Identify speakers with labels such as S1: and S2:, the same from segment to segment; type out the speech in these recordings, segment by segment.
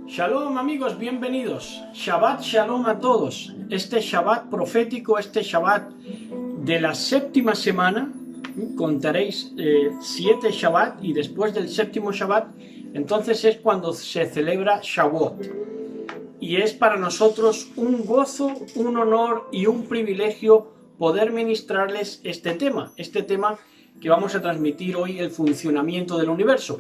S1: Shalom amigos, bienvenidos. Shabbat Shalom a todos. Este Shabbat profético, este Shabbat de la séptima semana, contaréis 7 Shabbat y después del séptimo Shabbat, entonces es cuando se celebra Shavuot. Y es para nosotros un gozo, un honor y un privilegio poder ministrarles este tema que vamos a transmitir hoy, el funcionamiento del universo.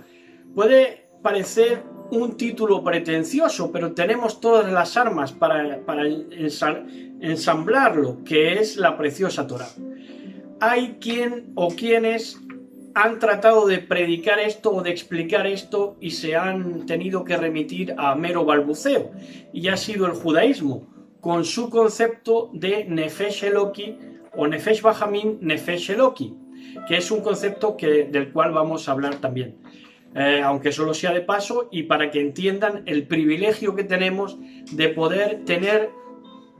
S1: Puede parecer un título pretencioso, pero tenemos todas las armas para ensamblarlo, que es la preciosa Torá. Hay quien o quienes han tratado de predicar esto o de explicar esto y se han tenido que remitir a mero balbuceo, y ha sido el judaísmo, con su concepto de Nefesh Eloki o Nefesh Bahamim Nefesh Eloki, que es un concepto del cual vamos a hablar también. Aunque solo sea de paso, y para que entiendan el privilegio que tenemos de poder tener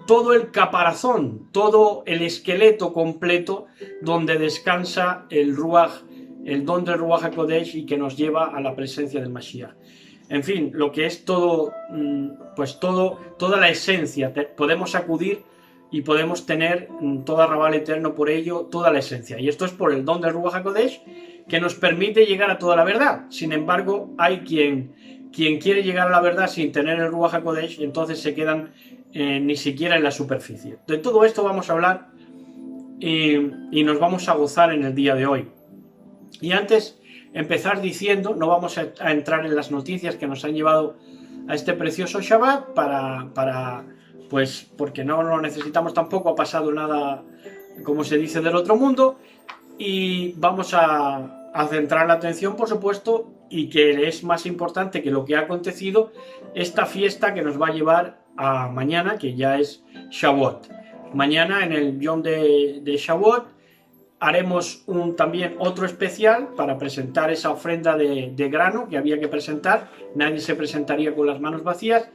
S1: todo el caparazón, todo el esqueleto completo donde descansa el Ruach, el don del Ruach HaKodesh, y que nos lleva a la presencia del Mashiach. En fin, lo que es todo, pues toda la esencia, podemos acudir y podemos tener toda Rabal eterno por ello, toda la esencia. Y esto es por el don del Ruach HaKodesh, que nos permite llegar a toda la verdad. Sin embargo, hay quien quiere llegar a la verdad sin tener el Ruach HaKodesh, y entonces se quedan ni siquiera en la superficie. De todo esto vamos a hablar y nos vamos a gozar en el día de hoy. Y antes empezar diciendo, no vamos a entrar en las noticias que nos han llevado a este precioso Shabbat, pues porque no lo necesitamos tampoco, ha pasado nada, como se dice, del otro mundo, y vamos a centrar la atención, por supuesto, y que es más importante que lo que ha acontecido, esta fiesta que nos va a llevar a mañana, que ya es Shavuot. Mañana, en el Yom de Shavuot, haremos también otro especial para presentar esa ofrenda de grano que había que presentar. Nadie se presentaría con las manos vacías,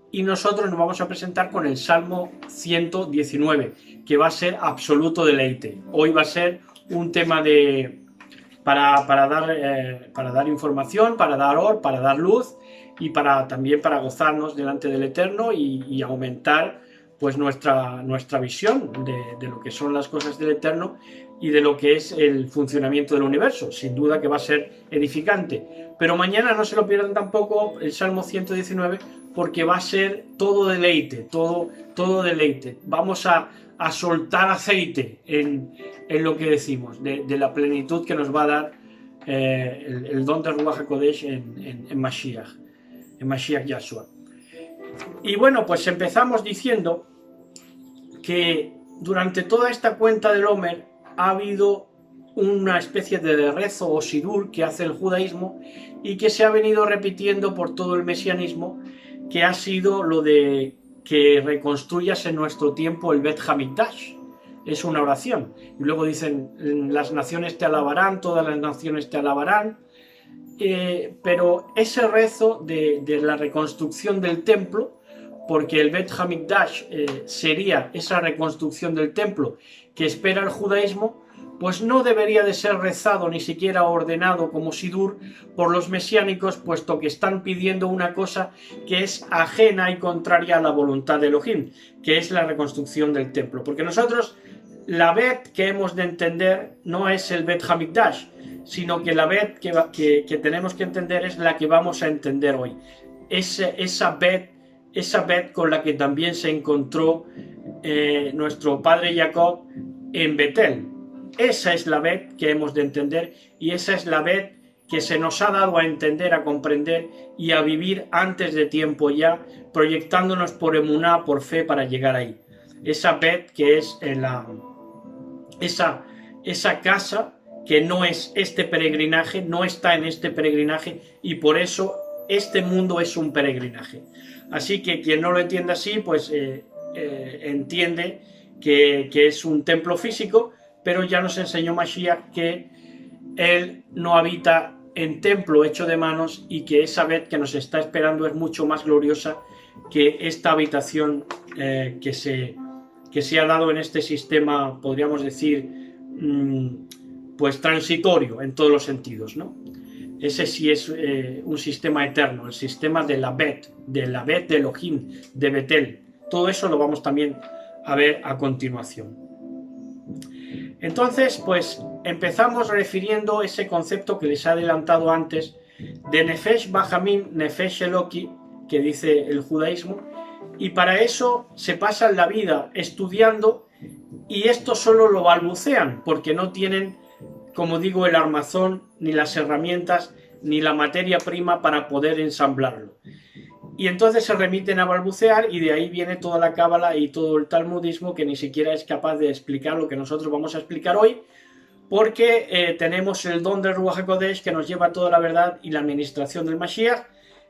S1: y nosotros nos vamos a presentar con el Salmo 119, que va a ser absoluto deleite. Hoy va a ser un tema para dar información, para dar or, para dar luz, y también para gozarnos delante del Eterno y aumentar pues nuestra visión de lo que son las cosas del Eterno y de lo que es el funcionamiento del universo. Sin duda que va a ser edificante. Pero mañana no se lo pierdan tampoco el Salmo 119, porque va a ser todo deleite, todo deleite. Vamos a soltar aceite en lo que decimos, de la plenitud que nos va a dar el don de Ruach HaKodesh en Mashiach Yahshua. Y bueno, pues empezamos diciendo que durante toda esta cuenta del Omer ha habido una especie de rezo o sidur que hace el judaísmo y que se ha venido repitiendo por todo el mesianismo, que ha sido lo de que reconstruyas en nuestro tiempo el Bet Hamikdash. Es una oración. Y luego dicen, las naciones te alabarán, todas las naciones te alabarán. Pero ese rezo de la reconstrucción del templo, porque el Bet Hamikdash sería esa reconstrucción del templo que espera el judaísmo, pues no debería de ser rezado ni siquiera ordenado como sidur por los mesiánicos, puesto que están pidiendo una cosa que es ajena y contraria a la voluntad de Elohim, que es la reconstrucción del templo. Porque nosotros, la Bet que hemos de entender no es el Bet Hamikdash, sino que la Bet que tenemos que entender es la que vamos a entender hoy. Esa Bet con la que también se encontró nuestro padre Jacob en Betel. Esa es la Bet que hemos de entender, y esa es la Bet que se nos ha dado a entender, a comprender y a vivir antes de tiempo ya, proyectándonos por emuná, por fe, para llegar ahí. Esa Bet que es esa casa que no es este peregrinaje, no está en este peregrinaje, y por eso este mundo es un peregrinaje. Así que quien no lo entienda así, pues entiende que es un templo físico, pero ya nos enseñó Mashiach que él no habita en templo hecho de manos, y que esa Bet que nos está esperando es mucho más gloriosa que esta habitación que se ha dado en este sistema, podríamos decir, pues transitorio en todos los sentidos, ¿no? Ese sí es un sistema eterno, el sistema de la Bet, de Elohim, de Betel. Todo eso lo vamos también a ver a continuación. Entonces, pues empezamos refiriendo ese concepto que les he adelantado antes de Nefesh Bahamim, Nefesh Eloki, que dice el judaísmo, y para eso se pasan la vida estudiando, y esto solo lo balbucean porque no tienen, como digo, el armazón, ni las herramientas, ni la materia prima para poder ensamblarlo. Y entonces se remiten a balbucear, y de ahí viene toda la cábala y todo el talmudismo, que ni siquiera es capaz de explicar lo que nosotros vamos a explicar hoy, porque tenemos el don del Ruach HaKodesh que nos lleva a toda la verdad y la administración del Mashiach.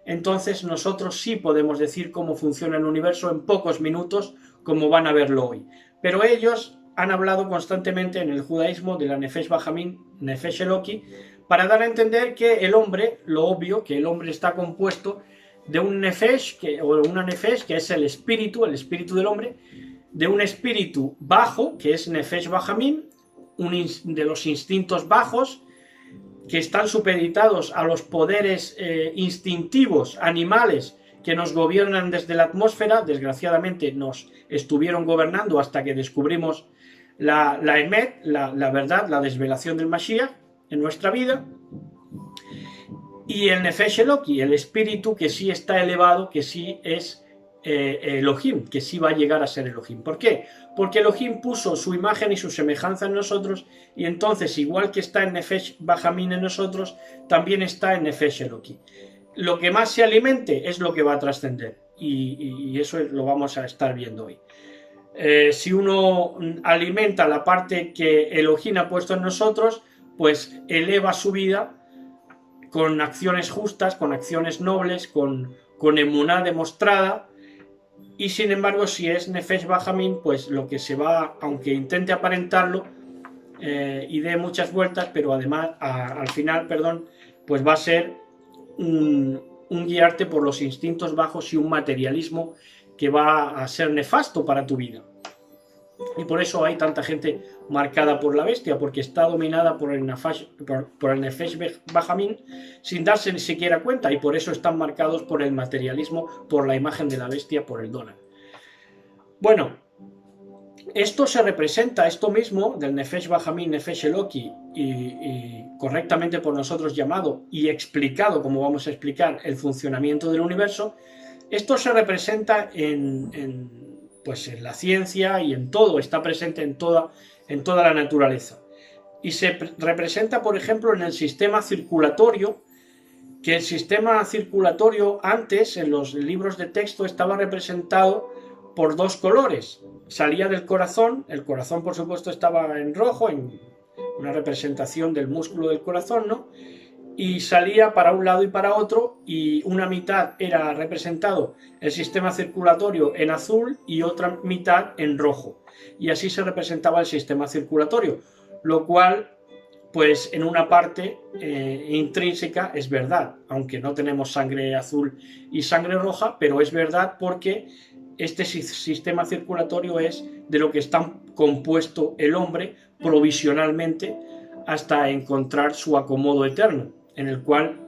S1: Entonces nosotros sí podemos decir cómo funciona el universo en pocos minutos, como van a verlo hoy. Pero ellos han hablado constantemente en el judaísmo de la Nefesh Bahamim, Nefesh Eloki, para dar a entender que el hombre, lo obvio, que el hombre está compuesto de un Nefesh, o una Nefesh, que es el espíritu del hombre, de un espíritu bajo, que es Nefesh Bahamim, de los instintos bajos, que están supeditados a los poderes instintivos, animales, que nos gobiernan desde la atmósfera. Desgraciadamente nos estuvieron gobernando hasta que descubrimos la Emet, la verdad, la desvelación del Mashiach en nuestra vida. Y el Nefesh Eloki, el espíritu que sí está elevado, que sí es Elohim, que sí va a llegar a ser Elohim. ¿Por qué? Porque Elohim puso su imagen y su semejanza en nosotros, y entonces, igual que está en Nefesh Bahamim en nosotros, también está en Nefesh Eloki. Lo que más se alimente es lo que va a trascender, y eso lo vamos a estar viendo hoy. Si uno alimenta la parte que Elohim ha puesto en nosotros, pues eleva su vida con acciones justas, con acciones nobles, con emuná demostrada. Y sin embargo, si es Nefesh Bahamim, pues lo que se va, aunque intente aparentarlo y dé muchas vueltas, pero además al final, pues va a ser un guiarte por los instintos bajos y un materialismo que va a ser nefasto para tu vida. Y por eso hay tanta gente marcada por la bestia, porque está dominada por el Nefesh Bahamim sin darse ni siquiera cuenta, y por eso están marcados por el materialismo, por la imagen de la bestia, por el Donald. Bueno, esto se representa, esto mismo del Nefesh Bahamim, Nefesh Eloki, y correctamente por nosotros llamado y explicado, como vamos a explicar, el funcionamiento del universo. Esto se representa en la ciencia y en todo, está presente en toda la naturaleza. Y se representa, por ejemplo, en el sistema circulatorio, que el sistema circulatorio antes, en los libros de texto, estaba representado por dos colores. Salía del corazón, el corazón por supuesto estaba en rojo, en una representación del músculo del corazón, ¿no? Y salía para un lado y para otro, y una mitad era representado el sistema circulatorio en azul y otra mitad en rojo, y así se representaba el sistema circulatorio, lo cual pues en una parte intrínseca es verdad, aunque no tenemos sangre azul y sangre roja, pero es verdad porque este sistema circulatorio es de lo que está compuesto el hombre provisionalmente hasta encontrar su acomodo eterno, en el cual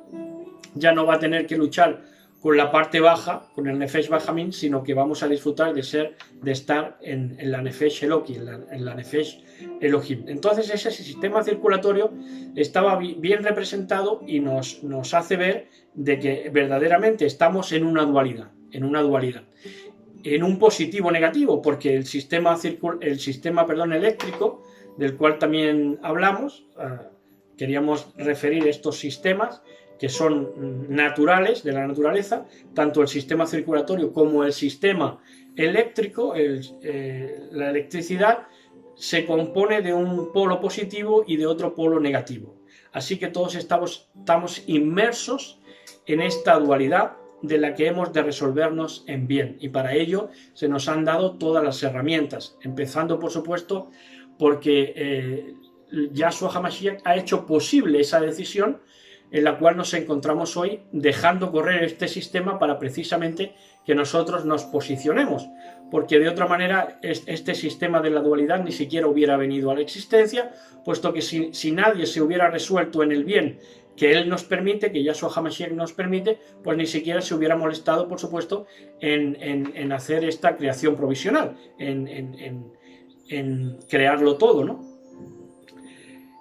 S1: ya no va a tener que luchar con la parte baja, con el Nefesh Bahamim, sino que vamos a disfrutar de estar en la Nefesh Eloki, en la Nefesh Elohim. Entonces ese sistema circulatorio estaba bien representado y nos hace ver de que verdaderamente estamos en una dualidad, en un positivo negativo, porque el sistema eléctrico, del cual también hablamos, queríamos referir estos sistemas que son naturales, de la naturaleza, tanto el sistema circulatorio como el sistema eléctrico, la electricidad, se compone de un polo positivo y de otro polo negativo. Así que todos estamos inmersos en esta dualidad de la que hemos de resolvernos en bien, y para ello se nos han dado todas las herramientas, empezando por supuesto porque Yahshua HaMashiach ha hecho posible esa decisión en la cual nos encontramos hoy, dejando correr este sistema para precisamente que nosotros nos posicionemos, porque de otra manera este sistema de la dualidad ni siquiera hubiera venido a la existencia, puesto que si nadie se hubiera resuelto en el bien que él nos permite, que Yahshua HaMashiach nos permite, pues ni siquiera se hubiera molestado, por supuesto, en hacer esta creación provisional, en crearlo todo, ¿no?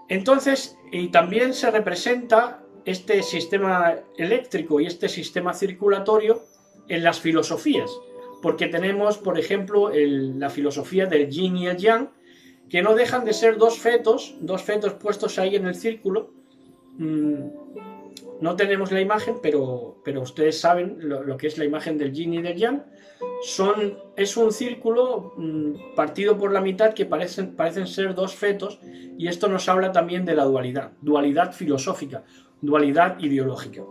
S1: Entonces, y también se representa este sistema eléctrico y este sistema circulatorio en las filosofías, porque tenemos, por ejemplo, la filosofía del yin y el yang, que no dejan de ser dos fetos puestos ahí en el círculo. No tenemos la imagen, pero ustedes saben lo que es la imagen del yin y del yang. Es un círculo partido por la mitad que parecen ser dos fetos, y esto nos habla también de la dualidad filosófica, dualidad ideológica.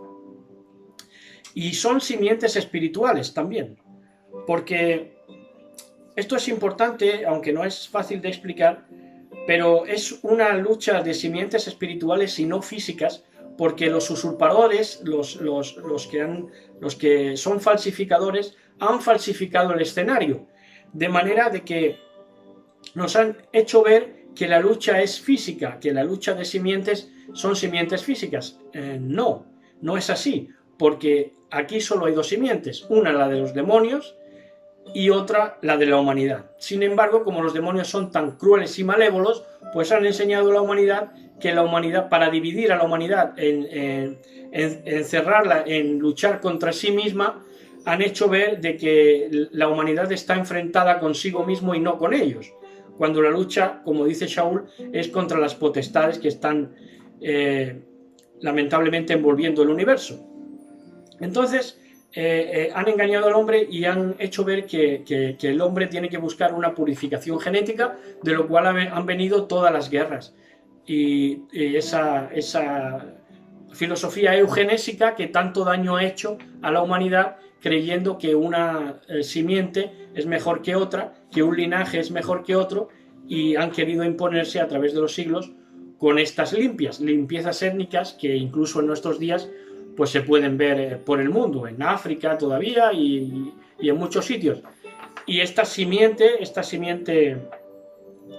S1: Y son simientes espirituales también, porque esto es importante, aunque no es fácil de explicar, pero es una lucha de simientes espirituales y no físicas, porque los usurpadores, los que son falsificadores, han falsificado el escenario, de manera de que nos han hecho ver que la lucha es física, que la lucha de simientes son simientes físicas. No es así, porque aquí solo hay dos simientes, una la de los demonios y otra la de la humanidad. Sin embargo, como los demonios son tan crueles y malévolos, pues han enseñado a la humanidad que la humanidad, para dividir a la humanidad, encerrarla en luchar contra sí misma, han hecho ver de que la humanidad está enfrentada consigo mismo y no con ellos, cuando la lucha, como dice Shaul, es contra las potestades que están lamentablemente envolviendo el universo. Entonces han engañado al hombre y han hecho ver que el hombre tiene que buscar una purificación genética, de lo cual han venido todas las guerras y esa filosofía eugenésica que tanto daño ha hecho a la humanidad, creyendo que una simiente es mejor que otra, que un linaje es mejor que otro, y han querido imponerse a través de los siglos con estas limpiezas étnicas que incluso en nuestros días pues se pueden ver por el mundo, en África todavía y en muchos sitios. Y esta simiente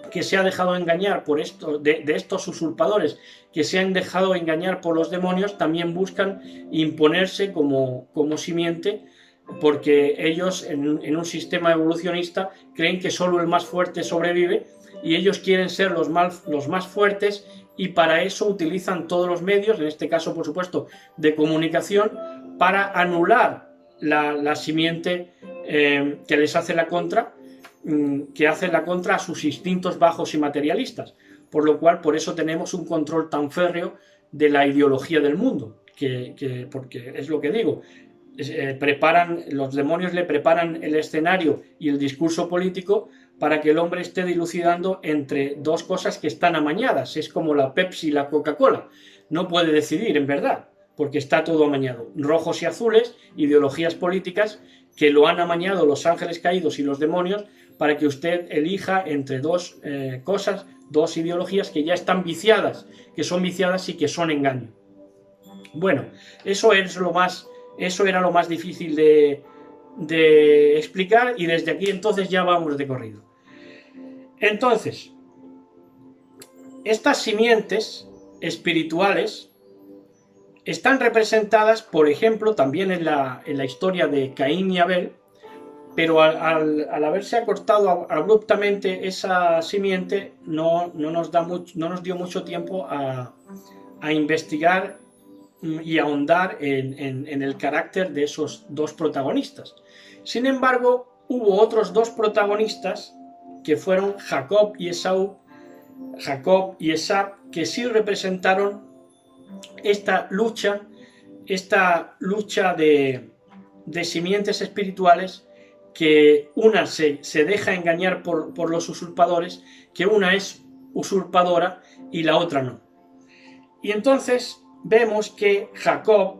S1: que se ha dejado engañar por de estos usurpadores, que se han dejado engañar por los demonios, también buscan imponerse como simiente, porque ellos en un sistema evolucionista creen que solo el más fuerte sobrevive, y ellos quieren ser los más fuertes, y para eso utilizan todos los medios, en este caso por supuesto de comunicación, para anular la simiente que les hace la contra, a sus instintos bajos y materialistas, por eso tenemos un control tan férreo de la ideología del mundo, porque es lo que digo, los demonios le preparan el escenario y el discurso político para que el hombre esté dilucidando entre dos cosas que están amañadas. Es como la Pepsi y la Coca-Cola, no puede decidir en verdad, porque está todo amañado, rojos y azules, ideologías políticas que lo han amañado los ángeles caídos y los demonios, para que usted elija entre dos cosas, dos ideologías que ya están viciadas, que son viciadas y que son engaño. Bueno, eso era lo más difícil de explicar, y desde aquí entonces ya vamos de corrido. Entonces, estas simientes espirituales están representadas, por ejemplo, también en la historia de Caín y Abel, pero al haberse acortado abruptamente esa simiente, no nos dio mucho tiempo a investigar y ahondar en el carácter de esos dos protagonistas. Sin embargo, hubo otros dos protagonistas, que fueron Jacob y Esau, que sí representaron esta lucha de simientes espirituales, que una se deja engañar por los usurpadores, que una es usurpadora y la otra no. Y entonces vemos que Jacob,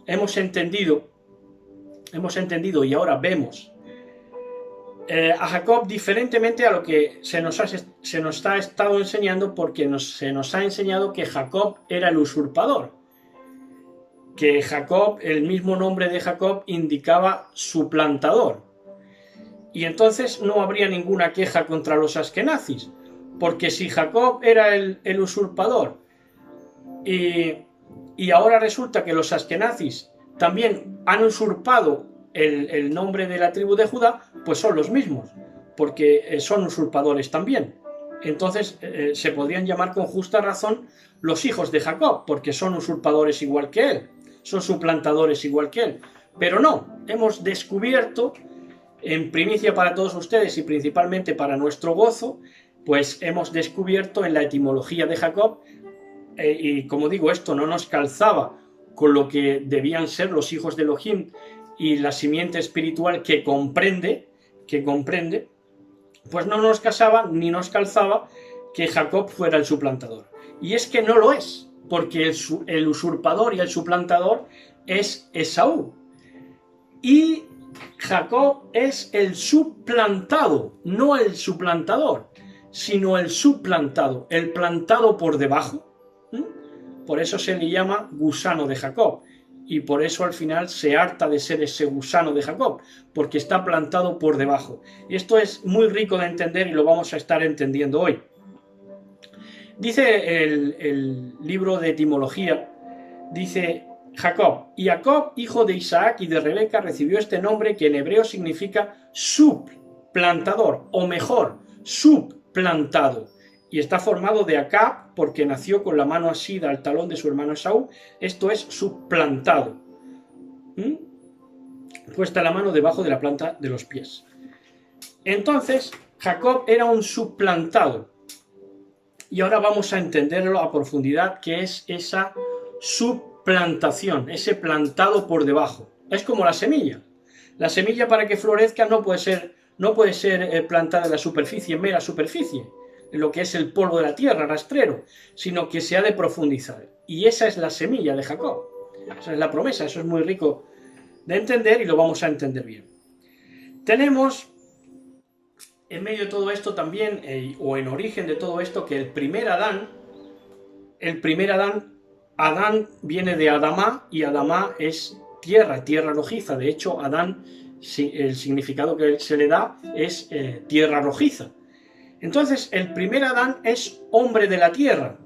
S1: hemos entendido y ahora vemos a Jacob diferentemente a lo que se nos ha estado enseñando, porque se nos ha enseñado que Jacob era el usurpador, que Jacob, el mismo nombre de Jacob indicaba suplantador, y entonces no habría ninguna queja contra los askenazis, porque si Jacob era el usurpador y y ahora resulta que los askenazis también han usurpado el nombre de la tribu de Judá, pues son los mismos, porque son usurpadores también. Entonces se podrían llamar con justa razón los hijos de Jacob, porque son usurpadores igual que él, son suplantadores igual que él. Pero no, hemos descubierto, en primicia para todos ustedes y principalmente para nuestro gozo, pues hemos descubierto en la etimología de Jacob, y como digo, esto no nos calzaba con lo que debían ser los hijos de Elohim y la simiente espiritual que comprende, pues no nos casaba ni nos calzaba que Jacob fuera el suplantador. Y es que no lo es, porque el usurpador y el suplantador es Esaú. Y Jacob es el suplantado, no el suplantador, sino el suplantado, el plantado por debajo. Por eso se le llama gusano de Jacob. Y por eso al final se harta de ser ese gusano de Jacob, porque está plantado por debajo. Y esto es muy rico de entender y lo vamos a estar entendiendo hoy. Dice el libro de etimología, dice Jacob, y Jacob, hijo de Isaac y de Rebeca, recibió este nombre que en hebreo significa subplantador, o mejor, subplantado. Y está formado de Acab, porque nació con la mano asida al talón de su hermano Esaú. Esto es subplantado. Puesta la mano debajo de la planta de los pies. Entonces, Jacob era un subplantado. Y ahora vamos a entenderlo a profundidad, qué es esa subplantación, ese plantado por debajo. Es como la semilla. La semilla, para que florezca, no puede ser plantada en la superficie, en mera superficie, en lo que es el polvo de la tierra, rastrero, sino que se ha de profundizar. Y esa es la semilla de Jacob. Esa es la promesa, eso es muy rico de entender y lo vamos a entender bien. Tenemos en medio de todo esto también, o en origen de todo esto, que el primer Adán, Adán viene de Adamá, y Adamá es tierra rojiza. De hecho, Adán, el significado que se le da es tierra rojiza. Entonces, el primer Adán es hombre de la tierra,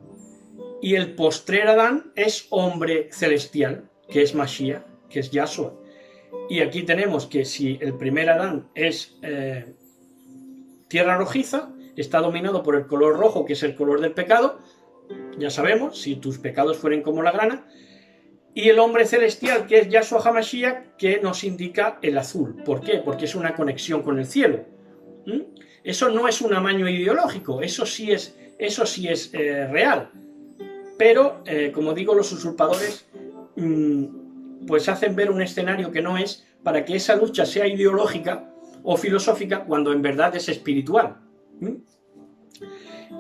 S1: y el postrer Adán es hombre celestial, que es Mashiach, que es Yahshua. Y aquí tenemos que si el primer Adán es tierra rojiza, está dominado por el color rojo, que es el color del pecado, ya sabemos, si tus pecados fueren como la grana, y el hombre celestial, que es Yahshua HaMashiach, que nos indica el azul. ¿Por qué? Porque es una conexión con el cielo. Eso no es un amaño ideológico, eso sí es real. Pero, como digo, los usurpadores pues hacen ver un escenario que no es, para que esa lucha sea ideológica o filosófica, cuando en verdad es espiritual.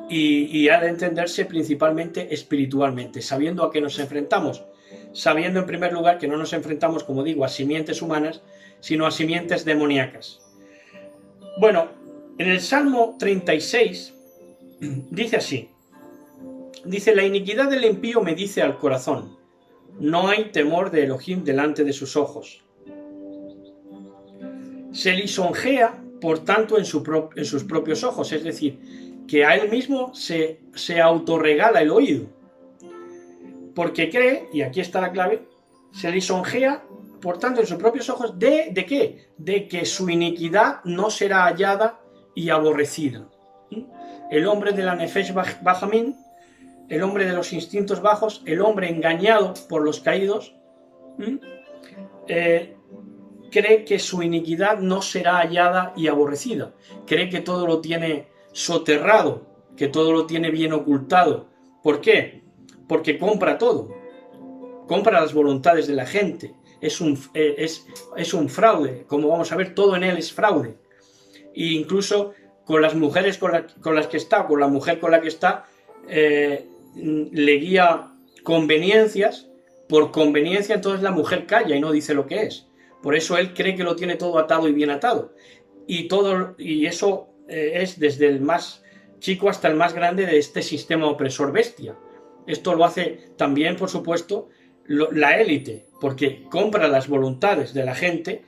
S1: Y ha de entenderse principalmente espiritualmente, sabiendo a qué nos enfrentamos. Sabiendo en primer lugar que no nos enfrentamos, como digo, a simientes humanas, sino a simientes demoníacas. Bueno, en el Salmo 36 dice así, dice: la iniquidad del impío me dice al corazón, no hay temor de Elohim delante de sus ojos. Se lisonjea, por tanto, en sus propios ojos, es decir, que a él mismo se autorregala el oído, porque cree, y aquí está la clave, se lisonjea, por tanto, en sus propios ojos, ¿de qué? De que su iniquidad no será hallada y aborrecida. El hombre de la Nefesh Bajamín, el hombre de los instintos bajos, el hombre engañado por los caídos, cree que su iniquidad no será hallada y aborrecida. Cree que todo lo tiene soterrado, que todo lo tiene bien ocultado. ¿Por qué? Porque compra todo. Compra las voluntades de la gente. Es un fraude. Como vamos a ver, todo en él es fraude. E incluso con las mujeres con las que está, con la mujer con la que está, le guía conveniencias. Por conveniencia, entonces la mujer calla y no dice lo que es. Por eso él cree que lo tiene todo atado y bien atado. Y eso es desde el más chico hasta el más grande de este sistema opresor bestia. Esto lo hace también, por supuesto, la élite, porque compra las voluntades de la gente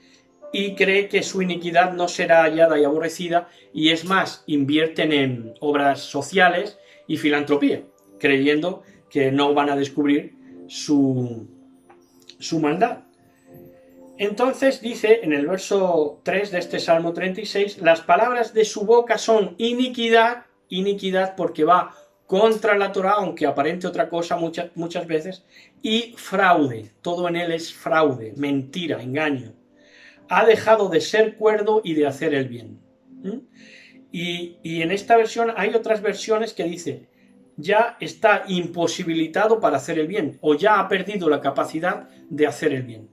S1: y cree que su iniquidad no será hallada y aborrecida, y es más, invierten en obras sociales y filantropía, creyendo que no van a descubrir su maldad. Entonces dice en el verso 3 de este Salmo 36, las palabras de su boca son iniquidad, iniquidad porque va contra la Torá, aunque aparente otra cosa muchas veces, y fraude, todo en él es fraude, mentira, engaño. Ha dejado de ser cuerdo y de hacer el bien. Y en esta versión hay otras versiones que dice, ya está imposibilitado para hacer el bien, o ya ha perdido la capacidad de hacer el bien,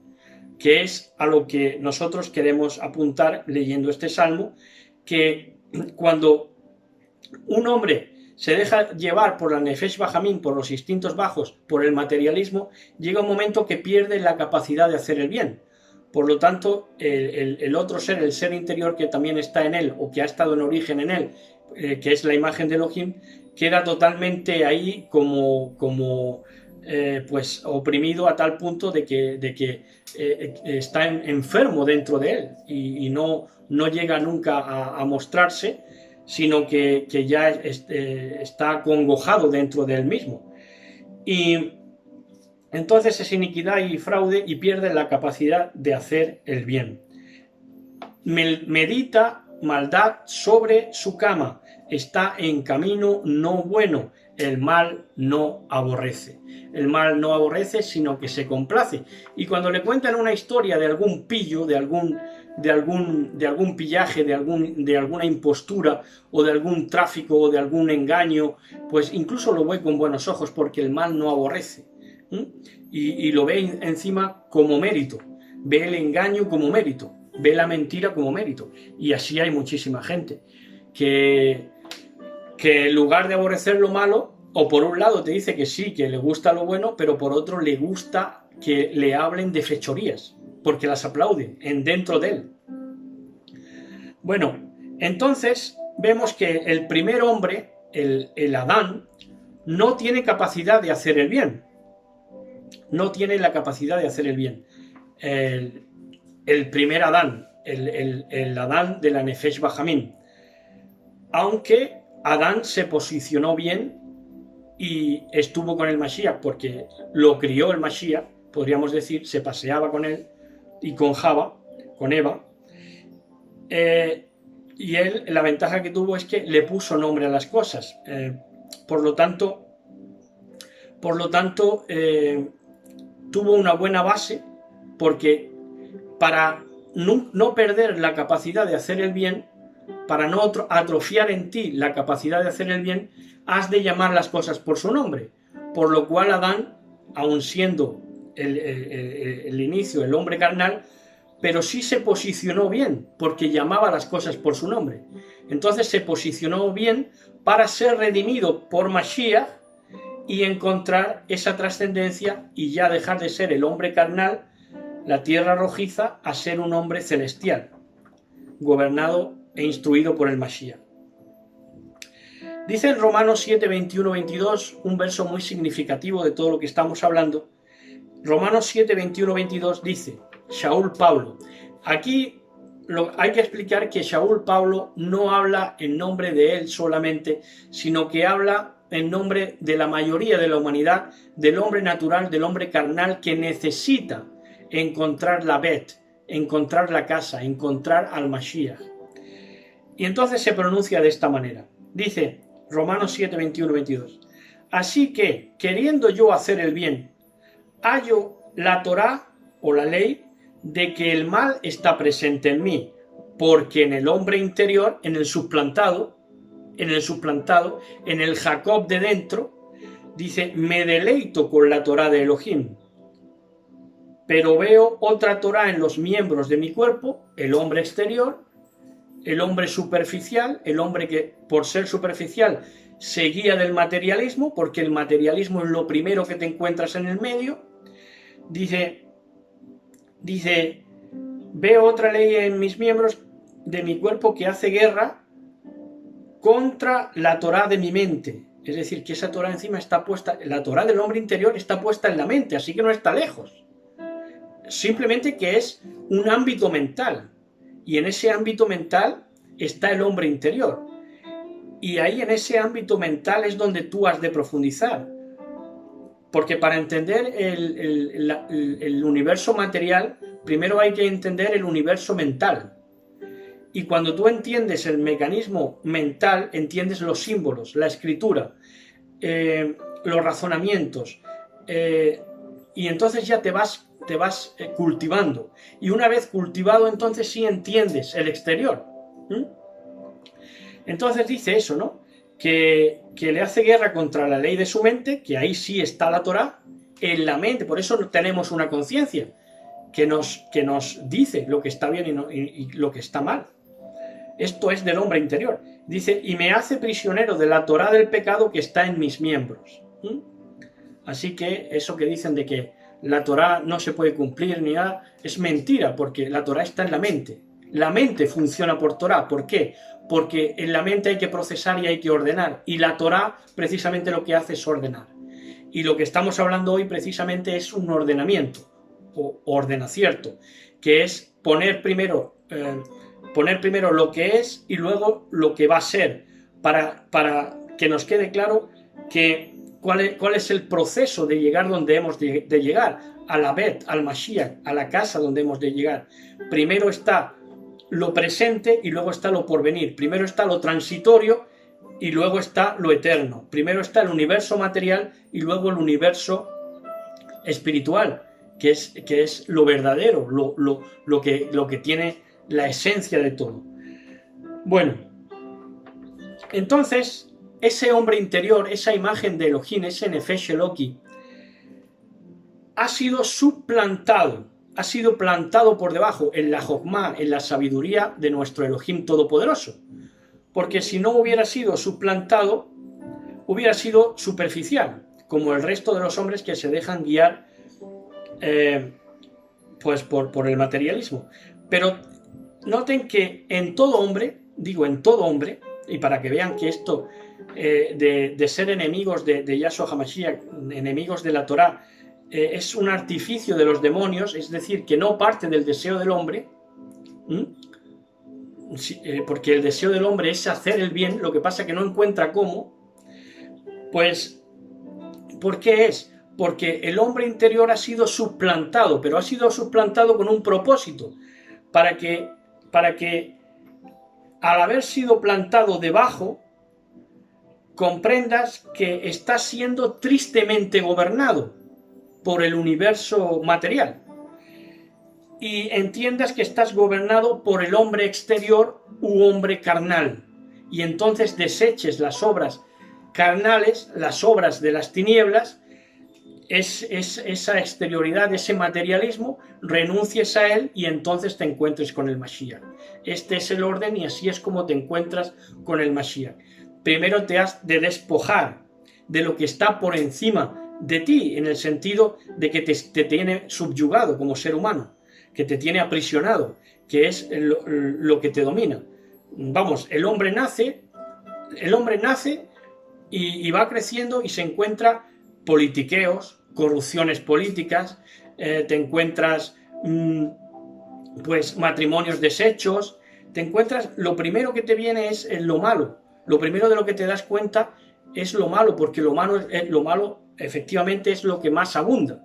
S1: que es a lo que nosotros queremos apuntar leyendo este salmo, que cuando un hombre se deja llevar por la nefesh bajamín, por los instintos bajos, por el materialismo, llega un momento que pierde la capacidad de hacer el bien. Por lo tanto, el otro ser, el ser interior que también está en él, o que ha estado en origen en él, que es la imagen de Elohim, queda totalmente ahí como pues oprimido a tal punto de que está enfermo dentro de él y no llega nunca a mostrarse, sino que ya está acongojado dentro de él mismo. Y entonces es iniquidad y fraude y pierde la capacidad de hacer el bien. Medita maldad sobre su cama, está en camino no bueno, el mal no aborrece. El mal no aborrece, sino que se complace. Y cuando le cuentan una historia de algún pillo, de algún pillaje, de alguna impostura, o de algún tráfico, o de algún engaño, pues incluso lo ve con buenos ojos, porque el mal no aborrece. Y lo ve encima como mérito, ve el engaño como mérito, ve la mentira como mérito. Y así hay muchísima gente que en lugar de aborrecer lo malo, o por un lado te dice que sí, que le gusta lo bueno, pero por otro le gusta que le hablen de fechorías, porque las aplauden dentro de él. Bueno, entonces vemos que el primer hombre, el Adán, no tiene capacidad de hacer el bien. No tiene la capacidad de hacer el bien. El primer Adán, el Adán de la Nefesh Bajamín. Aunque Adán se posicionó bien y estuvo con el Mashiach, porque lo crió el Mashiach, podríamos decir, se paseaba con él y con Java, con Eva. Y él, la ventaja que tuvo es que le puso nombre a las cosas. Por lo tanto, tuvo una buena base, porque para no perder la capacidad de hacer el bien, para no atrofiar en ti la capacidad de hacer el bien, has de llamar las cosas por su nombre. Por lo cual Adán, aun siendo el inicio, el hombre carnal, pero sí se posicionó bien, porque llamaba las cosas por su nombre. Entonces se posicionó bien para ser redimido por Mashiach y encontrar esa trascendencia y ya dejar de ser el hombre carnal, la tierra rojiza, a ser un hombre celestial, gobernado e instruido por el Mashiach. Dice en Romanos 7, 21, 22, un verso muy significativo de todo lo que estamos hablando. Romanos 7, 21, 22 dice, Shaul Pablo. Aquí hay que explicar que Shaul Pablo no habla en nombre de él solamente, sino que habla en nombre de la mayoría de la humanidad, del hombre natural, del hombre carnal, que necesita encontrar la Bet, encontrar la casa, encontrar al Mashiach. Y entonces se pronuncia de esta manera. Dice Romanos 7, 21, 22. Así que, queriendo yo hacer el bien, hallo la Torá o la ley de que el mal está presente en mí, porque en el hombre interior, en el suplantado, en el Jacob de dentro, dice, me deleito con la Torá de Elohim, pero veo otra Torá en los miembros de mi cuerpo, el hombre exterior, el hombre superficial, el hombre que por ser superficial se guía del materialismo, porque el materialismo es lo primero que te encuentras en el medio. Dice, veo otra ley en mis miembros de mi cuerpo que hace guerra contra la Torá de mi mente. Es decir, que esa Torá encima está puesta, la Torá del hombre interior está puesta en la mente, así que no está lejos. Simplemente que es un ámbito mental. Y en ese ámbito mental está el hombre interior. Y ahí en ese ámbito mental es donde tú has de profundizar. Porque para entender el universo material, primero hay que entender el universo mental. Y cuando tú entiendes el mecanismo mental, entiendes los símbolos, la escritura, los razonamientos, y entonces ya te vas cultivando. Y una vez cultivado, entonces sí entiendes el exterior. Entonces dice eso, ¿no? Que le hace guerra contra la ley de su mente, que ahí sí está la Torá, en la mente. Por eso tenemos una conciencia que nos dice lo que está bien y lo que está mal. Esto es del hombre interior. Dice, y me hace prisionero de la Torá del pecado que está en mis miembros. Así que eso que dicen de que la Torá no se puede cumplir ni nada, es mentira, porque la Torá está en la mente. La mente funciona por Torá. ¿Por qué? Porque en la mente hay que procesar y hay que ordenar. Y la Torá precisamente lo que hace es ordenar. Y lo que estamos hablando hoy precisamente es un ordenamiento, o ordenacierto, que es poner primero lo que es y luego lo que va a ser, para que nos quede claro cuál es el proceso de llegar donde hemos de llegar, a la Bet, al Mashiach, a la casa donde hemos de llegar. Primero está lo presente y luego está lo porvenir. Primero está lo transitorio y luego está lo eterno. Primero está el universo material y luego el universo espiritual, que es lo verdadero, lo que tiene la esencia de todo. Bueno, entonces ese hombre interior, esa imagen de Elohim, ese Nefesh Eloki, ha sido suplantado, ha sido plantado por debajo en la Jokmah, en la sabiduría de nuestro Elohim Todopoderoso. Porque si no hubiera sido suplantado, hubiera sido superficial, como el resto de los hombres que se dejan guiar pues por el materialismo. Pero noten que en todo hombre, digo en todo hombre, y para que vean que esto de ser enemigos de Yahshua HaMashiach, enemigos de la Torá, es un artificio de los demonios, es decir, que no parte del deseo del hombre, porque el deseo del hombre es hacer el bien, lo que pasa es que no encuentra cómo. Pues, ¿por qué es? Porque el hombre interior ha sido suplantado, pero ha sido suplantado con un propósito, para que al haber sido plantado debajo, comprendas que estás siendo tristemente gobernado por el universo material y entiendas que estás gobernado por el hombre exterior u hombre carnal, y entonces deseches las obras carnales, las obras de las tinieblas, esa exterioridad, ese materialismo, renuncies a él y entonces te encuentres con el Mashiach. Este es el orden y así es como te encuentras con el Mashiach. Primero te has de despojar de lo que está por encima de ti, en el sentido de que te tiene subyugado como ser humano, que te tiene aprisionado, que es lo que te domina. Vamos, el hombre nace y va creciendo y se encuentra politiqueos, corrupciones políticas, te encuentras pues matrimonios deshechos, te encuentras, lo primero que te viene es lo malo, lo primero de lo que te das cuenta es lo malo, porque lo malo efectivamente es lo que más abunda.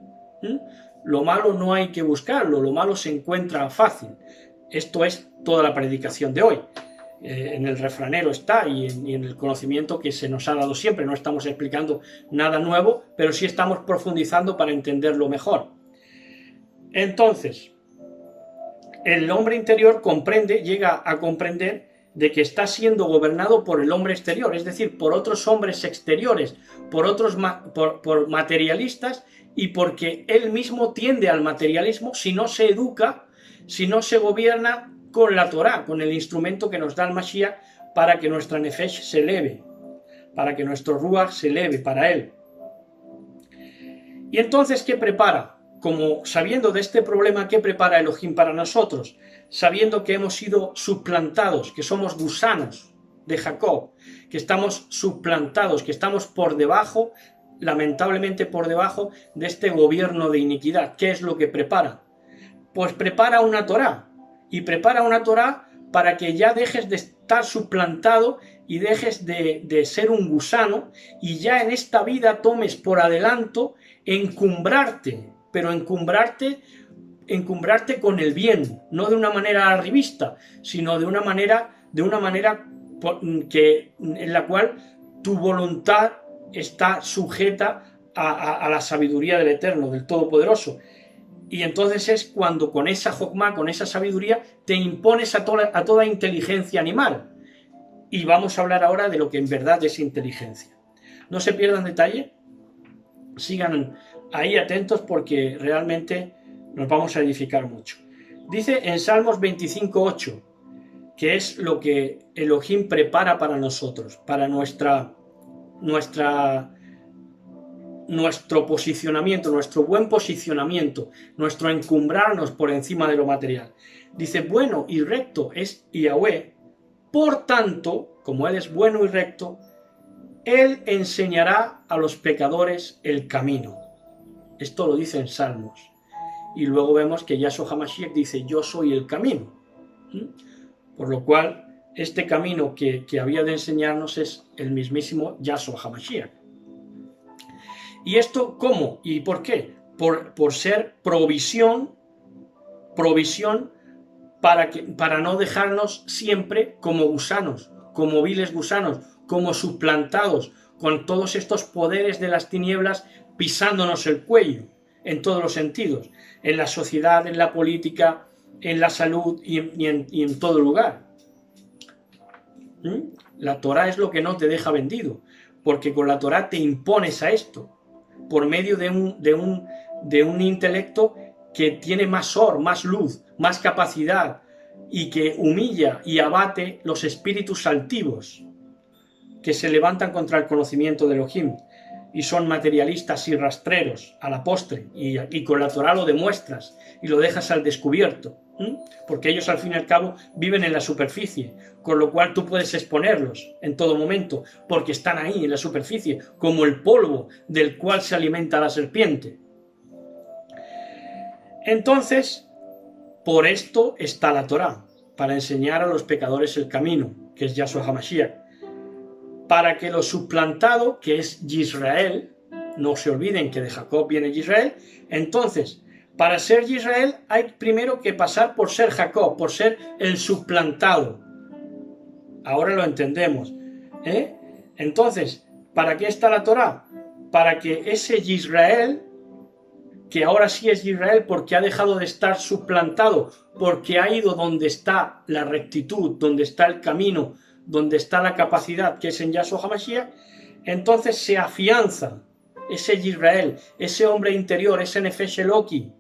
S1: Lo malo no hay que buscarlo, lo malo se encuentra fácil. Esto es toda la predicación de hoy. En el refranero está y en el conocimiento que se nos ha dado siempre. No estamos explicando nada nuevo, pero sí estamos profundizando para entenderlo mejor. Entonces, el hombre interior llega a comprender de que está siendo gobernado por el hombre exterior, es decir, por otros hombres exteriores, por materialistas, y porque él mismo tiende al materialismo si no se educa, si no se gobierna con la Torá, con el instrumento que nos da el Mashiach para que nuestra Nefesh se eleve, para que nuestro Ruach se eleve para él. Y entonces, ¿qué prepara? Como sabiendo de este problema, ¿qué prepara Elohim para nosotros? Sabiendo que hemos sido suplantados, que somos gusanos de Jacob, que estamos suplantados, que estamos por debajo, lamentablemente por debajo de este gobierno de iniquidad. ¿Qué es lo que prepara? Pues prepara una Torá, y prepara una Torá para que ya dejes de estar suplantado y dejes de ser un gusano, y ya en esta vida tomes por adelanto encumbrarte, pero encumbrarte con el bien, no de una manera arribista, sino de una manera en la cual tu voluntad está sujeta a la sabiduría del Eterno, del Todopoderoso. Y entonces es cuando con esa jokmá, con esa sabiduría, te impones a toda inteligencia animal. Y vamos a hablar ahora de lo que en verdad es inteligencia. No se pierdan detalle, sigan ahí atentos porque realmente nos vamos a edificar mucho. Dice en Salmos 25:8, que es lo que Elohim prepara para nosotros, para nuestro posicionamiento, nuestro buen posicionamiento, nuestro encumbrarnos por encima de lo material. Dice, bueno y recto es Yahweh, por tanto, como Él es bueno y recto, Él enseñará a los pecadores el camino. Esto lo dice en Salmos. Y luego vemos que Yahshua HaMashiach dice, yo soy el camino. Por lo cual, este camino que había de enseñarnos es el mismísimo Yahshua HaMashiach. ¿Y esto cómo? ¿Y por qué? Por ser provisión para no dejarnos siempre como gusanos, como viles gusanos, como suplantados, con todos estos poderes de las tinieblas pisándonos el cuello, en todos los sentidos, en la sociedad, en la política, en la salud y en todo lugar. La Torá es lo que no te deja vendido, porque con la Torá te impones a esto, por medio de un intelecto que tiene más más luz, más capacidad, y que humilla y abate los espíritus altivos que se levantan contra el conocimiento de Elohim y son materialistas y rastreros a la postre, y con la Torá lo demuestras y lo dejas al descubierto, porque ellos al fin y al cabo viven en la superficie, con lo cual tú puedes exponerlos en todo momento, porque están ahí en la superficie, como el polvo del cual se alimenta la serpiente. Entonces, por esto está la Torá, para enseñar a los pecadores el camino, que es Yahshua HaMashiach, para que lo suplantado, que es Israel, no se olviden que de Jacob viene Israel. Entonces, para ser Israel hay primero que pasar por ser Jacob, por ser el suplantado. Ahora lo entendemos. Entonces, ¿para qué está la Torá? Para que ese Israel, que ahora sí es Israel porque ha dejado de estar suplantado, porque ha ido donde está la rectitud, donde está el camino, donde está la capacidad, que es en Yahshua HaMashiach, entonces se afianza ese Israel, ese hombre interior, ese Nefesh Eloki,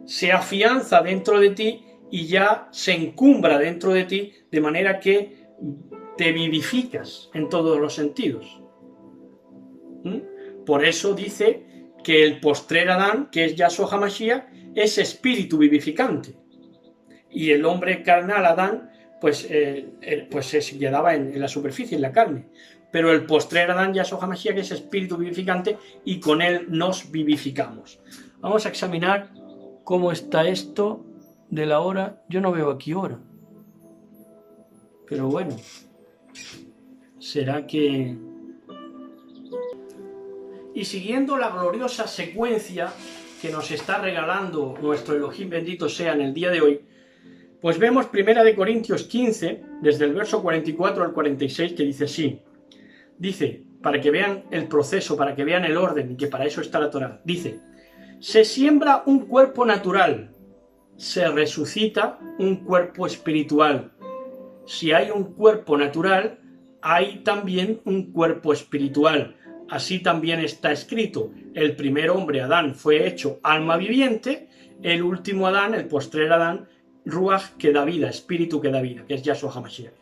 S1: se afianza dentro de ti y ya se encumbra dentro de ti, de manera que te vivificas en todos los sentidos. Por eso dice que el postrer Adán, que es Yahshua HaMashiach, es espíritu vivificante, y el hombre carnal Adán pues se quedaba en la superficie, en la carne. Pero el postrer Adán, Yahshua HaMashiach, es espíritu vivificante y con él nos vivificamos. Vamos a examinar cómo está esto de la hora. Yo no veo aquí hora. Pero bueno, será que... Y siguiendo la gloriosa secuencia que nos está regalando nuestro Elohim bendito sea en el día de hoy, pues vemos 1 Corintios 15, desde el verso 44 al 46, que dice así. Dice, para que vean el proceso, para que vean el orden, y que para eso está la Torá. Dice, se siembra un cuerpo natural, se resucita un cuerpo espiritual. Si hay un cuerpo natural, hay también un cuerpo espiritual. Así también está escrito, el primer hombre, Adán, fue hecho alma viviente, el último Adán, el postrer Adán, Ruach, que da vida, espíritu que da vida, que es Yahshua HaMashiach.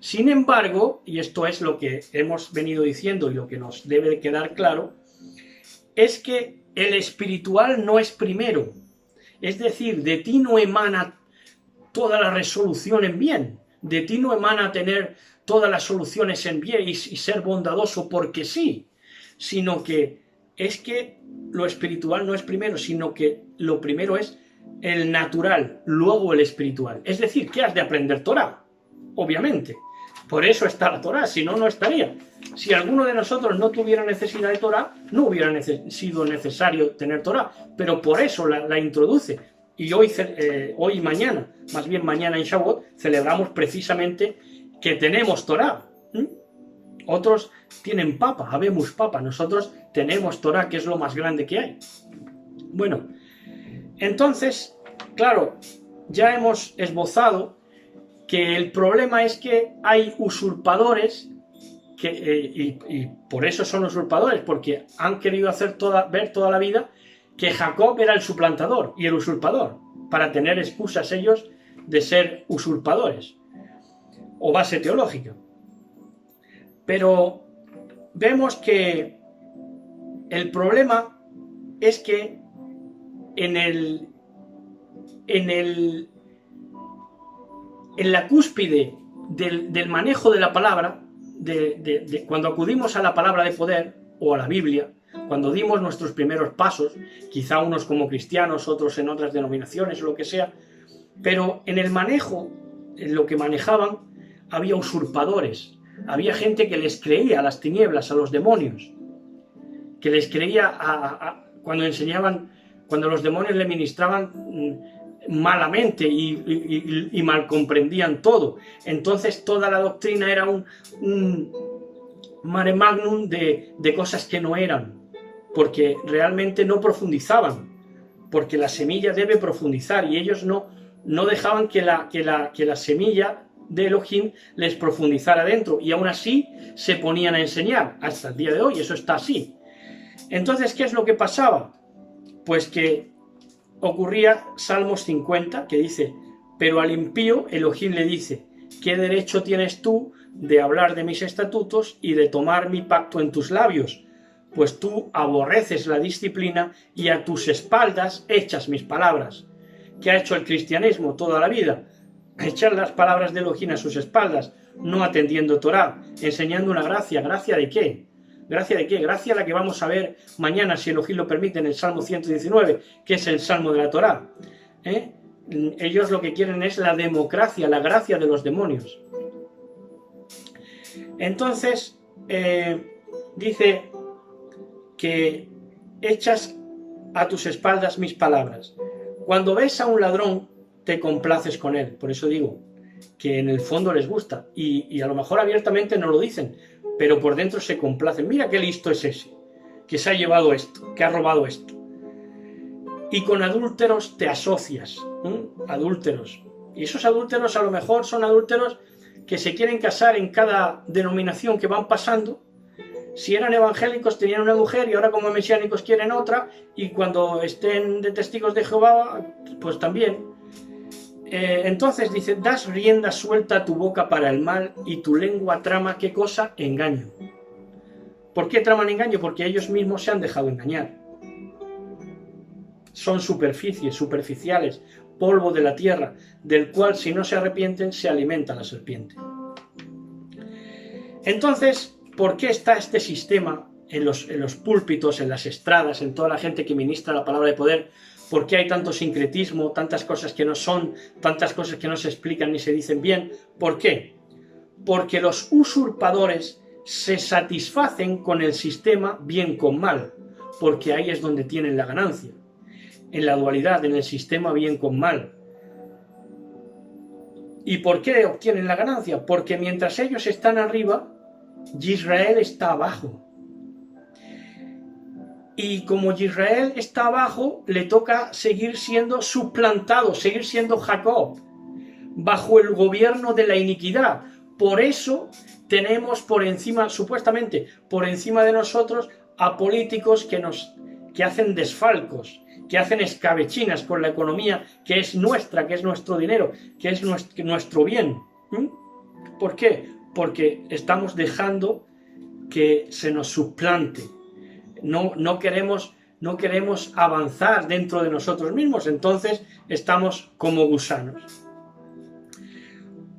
S1: Sin embargo, y esto es lo que hemos venido diciendo y lo que nos debe de quedar claro, es que el espiritual no es primero. Es decir, de ti no emana toda la resolución en bien, de ti no emana tener todas las soluciones en bien y ser bondadoso porque sí, sino que es que lo espiritual no es primero, sino que lo primero es el natural, luego el espiritual. Es decir, ¿qué has de aprender Torá? Obviamente. Por eso está la Torá, si no, no estaría. Si alguno de nosotros no tuviera necesidad de Torá, no hubiera sido necesario tener Torá, pero por eso la introduce. Y hoy y mañana, más bien mañana en Shavuot, celebramos precisamente que tenemos Torá. Otros tienen papa, habemos papa, nosotros tenemos Torá, que es lo más grande que hay. Bueno, entonces, claro, ya hemos esbozado que el problema es que hay usurpadores, y por eso son usurpadores, porque han querido ver toda la vida que Jacob era el suplantador y el usurpador, para tener excusas ellos de ser usurpadores, o base teológica. Pero vemos que el problema es que en la cúspide del manejo de la palabra, cuando acudimos a la palabra de poder o a la Biblia, cuando dimos nuestros primeros pasos, quizá unos como cristianos, otros en otras denominaciones o lo que sea, pero en el manejo, en lo que manejaban, había usurpadores, había gente que les creía a las tinieblas, a los demonios, que les creía cuando enseñaban, cuando los demonios le ministraban malamente y mal comprendían todo. Entonces toda la doctrina era un mare magnum de cosas que no eran, porque realmente no profundizaban, porque la semilla debe profundizar y ellos no dejaban que la semilla de Elohim les profundizara dentro, y aún así se ponían a enseñar hasta el día de hoy. Eso está así. Entonces, ¿qué es lo que pasaba? Pues que ocurría Salmos 50, que dice: pero al impío Elohim le dice, ¿qué derecho tienes tú de hablar de mis estatutos y de tomar mi pacto en tus labios? Pues tú aborreces la disciplina y a tus espaldas echas mis palabras. ¿Qué ha hecho el cristianismo toda la vida? Echar las palabras de Elohim a sus espaldas, no atendiendo Torá, enseñando una gracia. ¿Gracia de qué? ¿Gracia de qué? Gracia la que vamos a ver mañana, si Elohim lo permite, en el Salmo 119, que es el Salmo de la Torá. Ellos lo que quieren es la democracia, la gracia de los demonios. Entonces, dice que echas a tus espaldas mis palabras. Cuando ves a un ladrón, te complaces con él. Por eso digo que en el fondo les gusta, y a lo mejor abiertamente no lo dicen, pero por dentro se complacen. Mira qué listo es ese, que se ha llevado esto, que ha robado esto. Y con adúlteros te asocias, adúlteros. Y esos adúlteros a lo mejor son adúlteros que se quieren casar en cada denominación que van pasando. Si eran evangélicos tenían una mujer y ahora como mesiánicos quieren otra, y cuando estén de testigos de Jehová, pues también. Entonces dice: das rienda suelta a tu boca para el mal y tu lengua trama, ¿qué cosa? Engaño. ¿Por qué traman engaño? Porque ellos mismos se han dejado engañar. Son superficiales, polvo de la tierra, del cual si no se arrepienten se alimenta la serpiente. Entonces, ¿por qué está este sistema en los púlpitos, en las estradas, en toda la gente que ministra la palabra de poder? ¿Por qué hay tanto sincretismo, tantas cosas que no son, tantas cosas que no se explican ni se dicen bien? ¿Por qué? Porque los usurpadores se satisfacen con el sistema bien con mal, porque ahí es donde tienen la ganancia, en la dualidad, en el sistema bien con mal. ¿Y por qué obtienen la ganancia? Porque mientras ellos están arriba, Israel está abajo. Y como Israel está abajo, le toca seguir siendo suplantado, seguir siendo Jacob, bajo el gobierno de la iniquidad. Por eso tenemos por encima, supuestamente, por encima de nosotros, a políticos que hacen desfalcos, que hacen escabechinas con la economía que es nuestra, que es nuestro dinero, que es nuestro bien. ¿Por qué? Porque estamos dejando que se nos suplante. No queremos avanzar dentro de nosotros mismos, entonces estamos como gusanos.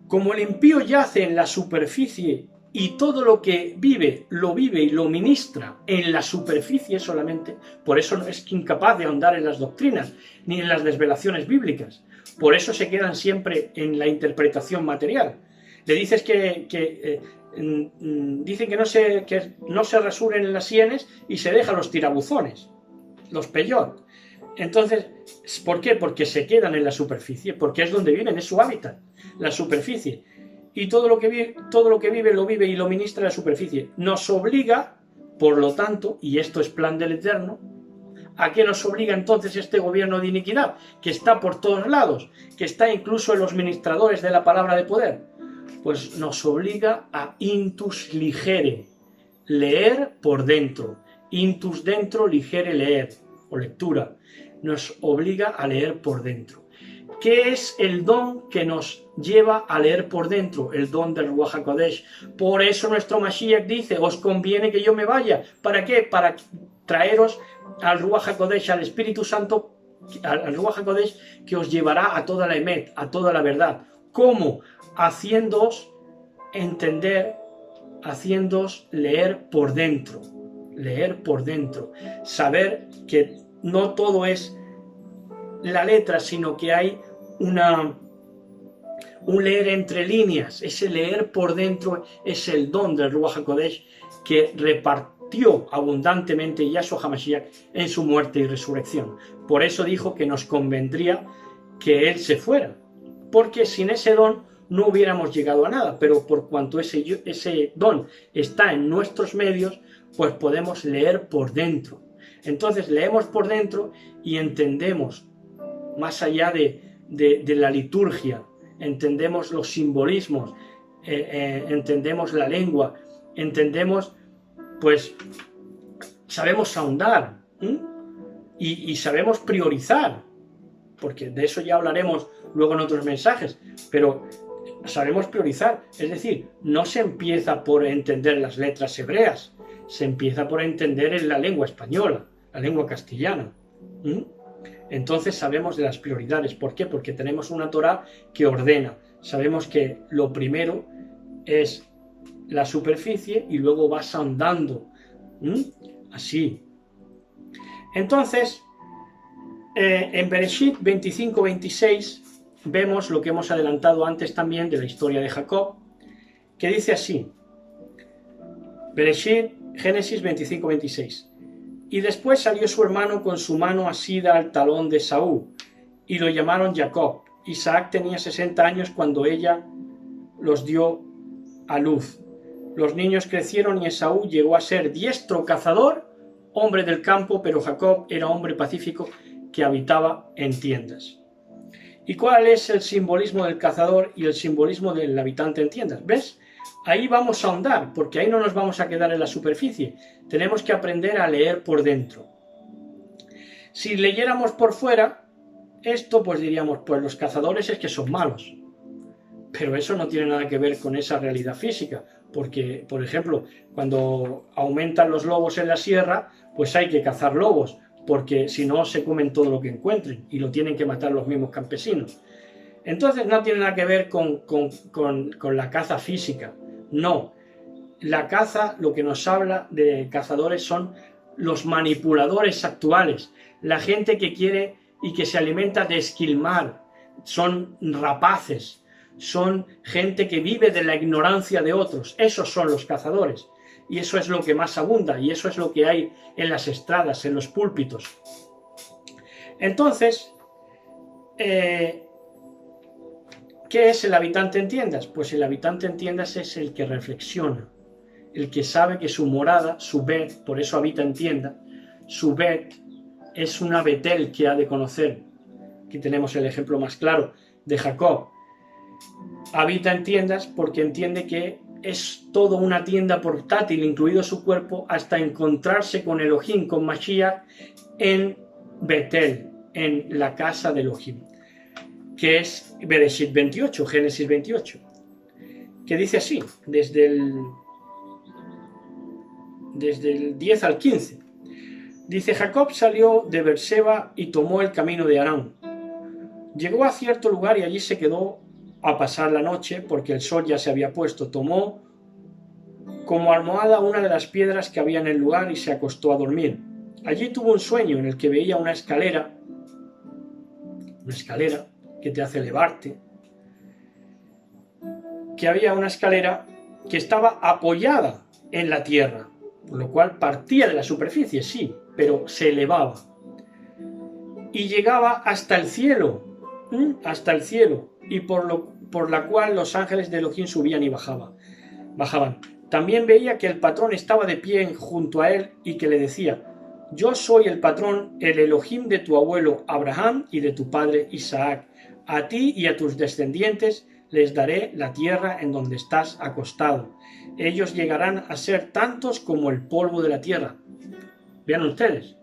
S1: Como el impío yace en la superficie y todo lo que vive y lo ministra en la superficie solamente, por eso no es incapaz de ahondar en las doctrinas ni en las desvelaciones bíblicas, por eso se quedan siempre en la interpretación material. Le dices dicen que no se rasuren las sienes y se dejan los tirabuzones, los peyot. Entonces, ¿por qué? Porque se quedan en la superficie, porque es donde viven, es su hábitat, la superficie. Y todo lo que vive lo vive y lo ministra la superficie. Nos obliga, por lo tanto, y esto es plan del Eterno, ¿a qué nos obliga entonces este gobierno de iniquidad? Que está por todos lados, que está incluso en los ministradores de la palabra de poder. Pues nos obliga a intus ligere, leer por dentro. Intus dentro, ligere, leer, o lectura. Nos obliga a leer por dentro. ¿Qué es el don que nos lleva a leer por dentro? El don del Ruach HaKodesh. Por eso nuestro Mashiach dice, os conviene que yo me vaya. ¿Para qué? Para traeros al Ruach HaKodesh, al Espíritu Santo, al Ruach HaKodesh, que os llevará a toda la emet, a toda la verdad. ¿Cómo? Haciéndoos entender, haciéndoos leer por dentro. Leer por dentro. Saber que no todo es la letra, sino que hay un leer entre líneas. Ese leer por dentro es el don del Ruach HaKodesh que repartió abundantemente Yahshua HaMashiach en su muerte y resurrección. Por eso dijo que nos convendría que Él se fuera, porque sin ese don no hubiéramos llegado a nada, pero por cuanto ese don está en nuestros medios, pues podemos leer por dentro. Entonces leemos por dentro y entendemos, más allá de la liturgia, entendemos los simbolismos, entendemos la lengua, entendemos, pues, sabemos ahondar y sabemos priorizar, porque de eso ya hablaremos luego en otros mensajes, pero sabemos priorizar, es decir, no se empieza por entender las letras hebreas, se empieza por entender en la lengua española, la lengua castellana. Entonces sabemos de las prioridades. ¿Por qué? Porque tenemos una Torá que ordena. Sabemos que lo primero es la superficie y luego vas ahondando. Así. Entonces, en Bereshit 25-26 vemos lo que hemos adelantado antes también de la historia de Jacob, que dice así. Bereshit, Génesis 25-26. Y después salió su hermano con su mano asida al talón de Esaú, y lo llamaron Jacob. Isaac tenía 60 años cuando ella los dio a luz. Los niños crecieron y Esaú llegó a ser diestro cazador, hombre del campo, pero Jacob era hombre pacífico que habitaba en tiendas. ¿Y cuál es el simbolismo del cazador y el simbolismo del habitante en tiendas? ¿Ves? Ahí vamos a ahondar, porque ahí no nos vamos a quedar en la superficie. Tenemos que aprender a leer por dentro. Si leyéramos por fuera, esto pues diríamos, pues los cazadores es que son malos. Pero eso no tiene nada que ver con esa realidad física, porque, por ejemplo, cuando aumentan los lobos en la sierra, pues hay que cazar lobos, porque si no se comen todo lo que encuentren y lo tienen que matar los mismos campesinos. Entonces no tiene nada que ver con la caza física. No, la caza, lo que nos habla de cazadores son los manipuladores actuales, la gente que quiere y que se alimenta de esquilmar, son rapaces, son gente que vive de la ignorancia de otros, esos son los cazadores, y eso es lo que más abunda, y eso es lo que hay en las estradas, en los púlpitos. Entonces, ¿qué es el habitante en tiendas? Pues el habitante en tiendas es el que reflexiona, el que sabe que su morada, su bet, por eso habita en tienda, su bet es una Betel que ha de conocer. Aquí tenemos el ejemplo más claro de Jacob. Habita en tiendas porque entiende que es todo una tienda portátil, incluido su cuerpo, hasta encontrarse con Elohim, con Mashiach, en Betel, en la casa de Elohim, que es Bereshit 28, Génesis 28, que dice así, desde el 10 al 15. Dice, Jacob salió de Beerseba y tomó el camino de Harán. Llegó a cierto lugar y allí se quedó a pasar la noche porque el sol ya se había puesto. Tomó como almohada una de las piedras que había en el lugar y se acostó a dormir. Allí tuvo un sueño en el que veía una escalera que te hace elevarte, que había una escalera que estaba apoyada en la tierra, por lo cual partía de la superficie, sí, pero se elevaba. Y llegaba hasta el cielo, y por la cual los ángeles de Elohim subían y bajaban. También veía que el patrón estaba de pie junto a él y que le decía: yo soy el patrón, el Elohim de tu abuelo Abraham y de tu padre Isaac. A ti y a tus descendientes les daré la tierra en donde estás acostado. Ellos llegarán a ser tantos como el polvo de la tierra. Vean ustedes.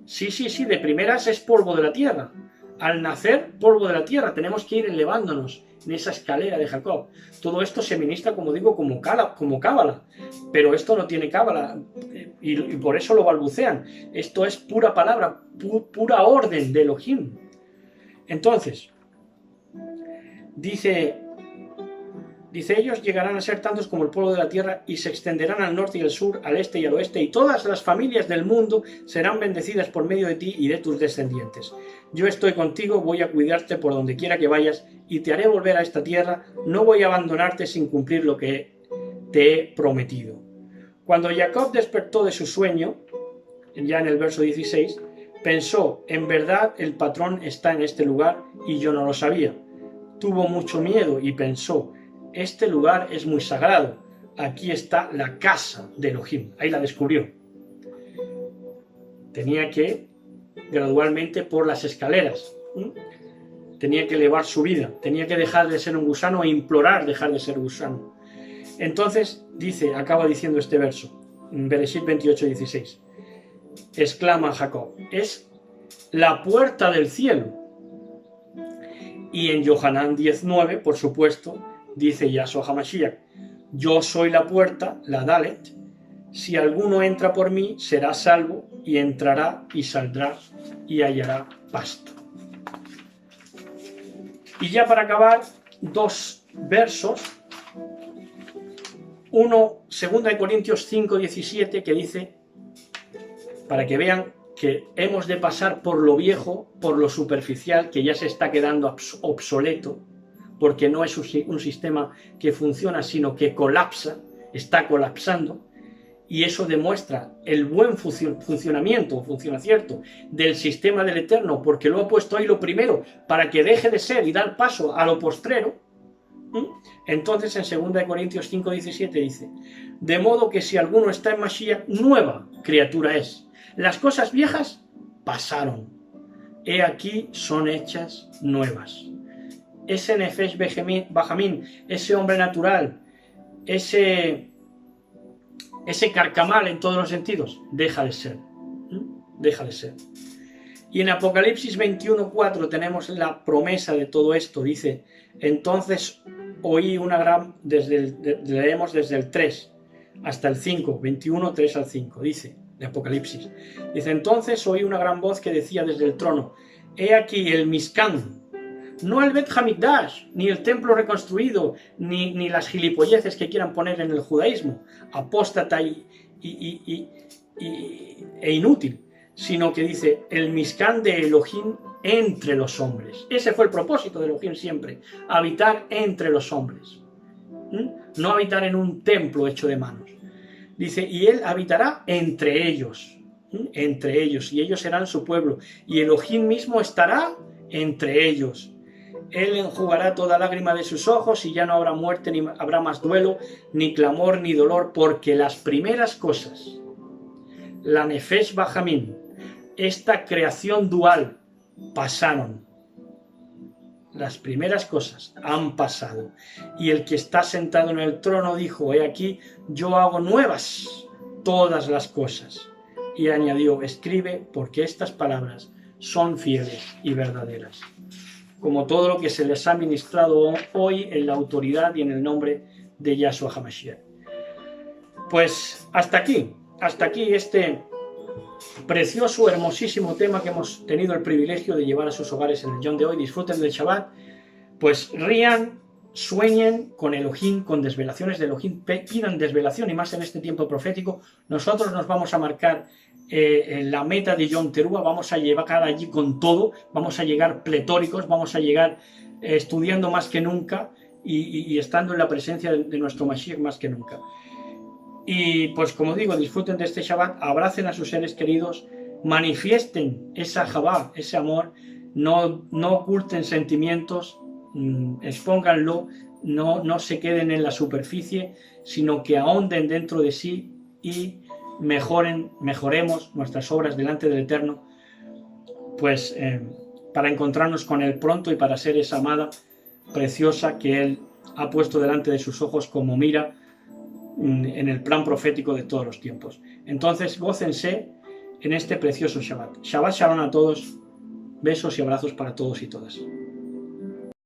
S1: Sí, de primeras es polvo de la tierra. Al nacer, polvo de la tierra. Tenemos que ir elevándonos en esa escalera de Jacob. Todo esto se ministra, como digo, como cábala. Pero esto no tiene cábala. Y por eso lo balbucean. Esto es pura palabra, pura orden de Elohim. Entonces, dice, ellos llegarán a ser tantos como el polvo de la tierra y se extenderán al norte y al sur, al este y al oeste, y todas las familias del mundo serán bendecidas por medio de ti y de tus descendientes. Yo estoy contigo, voy a cuidarte por donde quiera que vayas y te haré volver a esta tierra, no voy a abandonarte sin cumplir lo que te he prometido. Cuando Jacob despertó de su sueño, ya en el verso 16, pensó: en verdad el patrón está en este lugar y yo no lo sabía. Tuvo mucho miedo y pensó: este lugar es muy sagrado, aquí está la casa de Elohim. Ahí la descubrió. Tenía que gradualmente por las escaleras, tenía que elevar su vida, tenía que dejar de ser un gusano e implorar dejar de ser gusano. Entonces acaba diciendo este verso, en Bereshit 28:16, exclama Jacob: es la puerta del cielo. Y en Yohanan 10:9, por supuesto, dice Yahshua HaMashiach: yo soy la puerta, la Dalet, si alguno entra por mí será salvo, y entrará y saldrá y hallará pasto. Y ya para acabar, dos versos, uno, 2 Corintios 5:17, que dice, para que vean que hemos de pasar por lo viejo, por lo superficial, que ya se está quedando obsoleto, porque no es un sistema que funciona, sino que colapsa, está colapsando, y eso demuestra el buen funcionamiento del sistema del Eterno, porque lo ha puesto ahí lo primero, para que deje de ser y dar paso a lo postrero. Entonces en 2 Corintios 5:17 dice: de modo que si alguno está en Mashiach, nueva criatura es. Las cosas viejas pasaron, he aquí son hechas nuevas. Ese Nefesh Bajamín, ese hombre natural, ese carcamal en todos los sentidos, deja de ser. Y en Apocalipsis 21:4 tenemos la promesa de todo esto. Dice: entonces oí una gran, leemos desde el 3 hasta el 5, 21, 3 al 5, dice, de Apocalipsis. Dice: entonces oí una gran voz que decía desde el trono: he aquí el Mishkan, no el Bet Hamikdash, ni el templo reconstruido, ni las gilipolleces que quieran poner en el judaísmo, apóstata e inútil, sino que dice el Mishkan de Elohim entre los hombres. Ese fue el propósito de Elohim siempre, habitar entre los hombres, no habitar en un templo hecho de manos. Dice: y él habitará entre ellos, y ellos serán su pueblo, y Elohim mismo estará entre ellos. Él enjugará toda lágrima de sus ojos, y ya no habrá muerte, ni habrá más duelo, ni clamor, ni dolor, porque las primeras cosas, la Nefesh Bajamín, esta creación dual, pasaron. Las primeras cosas han pasado. Y el que está sentado en el trono dijo: he aquí, yo hago nuevas todas las cosas. Y añadió: escribe, porque estas palabras son fieles y verdaderas. Como todo lo que se les ha ministrado hoy en la autoridad y en el nombre de Yahshua HaMashiach. Pues hasta aquí este precioso, hermosísimo tema que hemos tenido el privilegio de llevar a sus hogares en el Yom de hoy. Disfruten del Shabbat, pues rían, sueñen con Elohim, con desvelaciones de Elohim, pidan desvelación, y más en este tiempo profético. Nosotros nos vamos a marcar la meta de Yom Teruah, vamos a llegar allí con todo, vamos a llegar pletóricos, vamos a llegar estudiando más que nunca, y estando en la presencia de nuestro Mashiach más que nunca. Y pues como digo, disfruten de este Shabbat, abracen a sus seres queridos, manifiesten esa Jabá, ese amor, no oculten sentimientos, expónganlo, no se queden en la superficie, sino que ahonden dentro de sí y mejoremos nuestras obras delante del Eterno, pues para encontrarnos con Él pronto y para ser esa amada preciosa que Él ha puesto delante de sus ojos como mira en el plan profético de todos los tiempos. Entonces, gócense en este precioso Shabbat. Shabbat Shalom a todos, besos y abrazos para todos y todas.